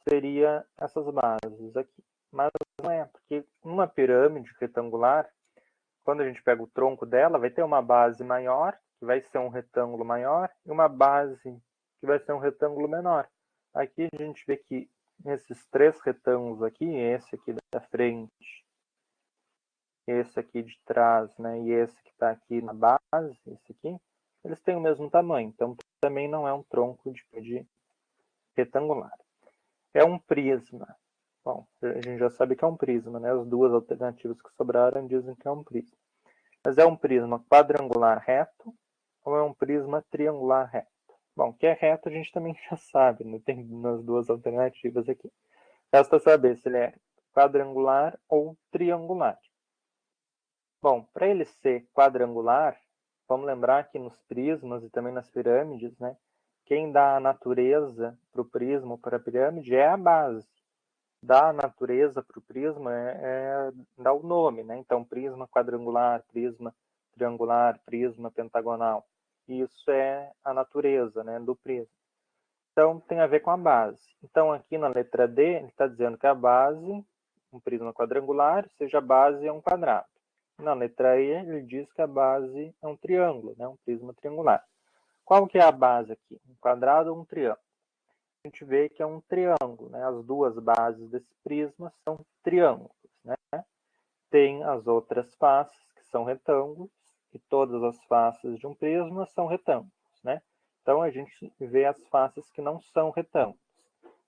seria essas bases aqui. Mas não é, porque uma pirâmide retangular, quando a gente pega o tronco dela, vai ter uma base maior, que vai ser um retângulo maior, e uma base que vai ser um retângulo menor. Aqui a gente vê que esses três retângulos aqui, esse aqui da frente, esse aqui de trás, né, e esse que está aqui na base, esse aqui, eles têm o mesmo tamanho. Então, também não é um tronco de retangular. É um prisma. Bom, a gente já sabe que é um prisma, né? As duas alternativas que sobraram dizem que é um prisma. Mas é um prisma quadrangular reto ou é um prisma triangular reto? Bom, que é reto a gente também já sabe, né? Tem nas duas alternativas aqui. Resta saber se ele é quadrangular ou triangular. Bom, para ele ser quadrangular, vamos lembrar que nos prismas e também nas pirâmides, né? Quem dá a natureza para o prisma ou para a pirâmide é a base. Dá a natureza para o prisma dá o nome, né? Então, prisma quadrangular, prisma triangular, prisma pentagonal. Isso é a natureza, né, do prisma. Então, tem a ver com a base. Então, aqui na letra D, ele está dizendo que a base, um prisma quadrangular, seja a base é um quadrado. Na letra E, ele diz que a base é um triângulo, né, um prisma triangular. Qual que é a base aqui? Um quadrado ou um triângulo? A gente vê que é um triângulo, né? As duas bases desse prisma são triângulos, né? Tem as outras faces que são retângulos e todas as faces de um prisma são retângulos, né? Então a gente vê as faces que não são retângulos.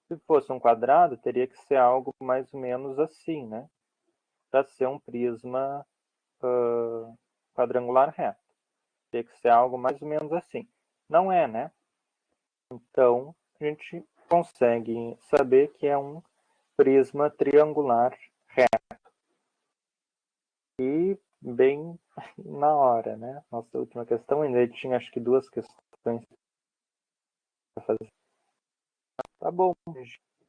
Se fosse um quadrado, teria que ser algo mais ou menos assim, né? Para ser um prisma quadrangular reto. Teria que ser algo mais ou menos assim. Não é, né? Então, a gente consegue saber que é um prisma triangular reto. E bem na hora, né? Nossa última questão ainda tinha acho que duas questões para fazer. Tá bom.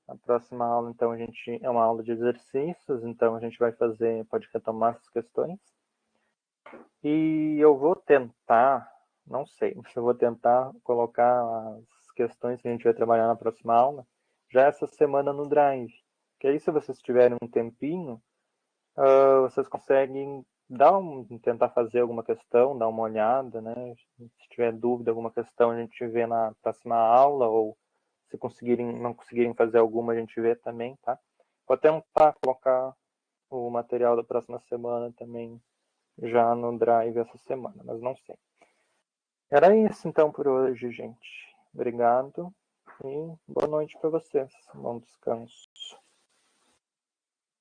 A próxima aula, então, a gente é uma aula de exercícios, então a gente vai fazer, pode retomar essas questões. E eu vou tentar, não sei, mas eu vou tentar colocar as questões que a gente vai trabalhar na próxima aula já essa semana no Drive. Que aí, se vocês tiverem um tempinho, vocês conseguem tentar fazer alguma questão, dar uma olhada, né? Se tiver dúvida, alguma questão, a gente vê na próxima aula, ou se não conseguirem fazer alguma, a gente vê também, tá? Vou tentar colocar o material da próxima semana também já no Drive essa semana, mas não sei. Era isso então por hoje, gente. Obrigado e boa noite para vocês. Bom descanso.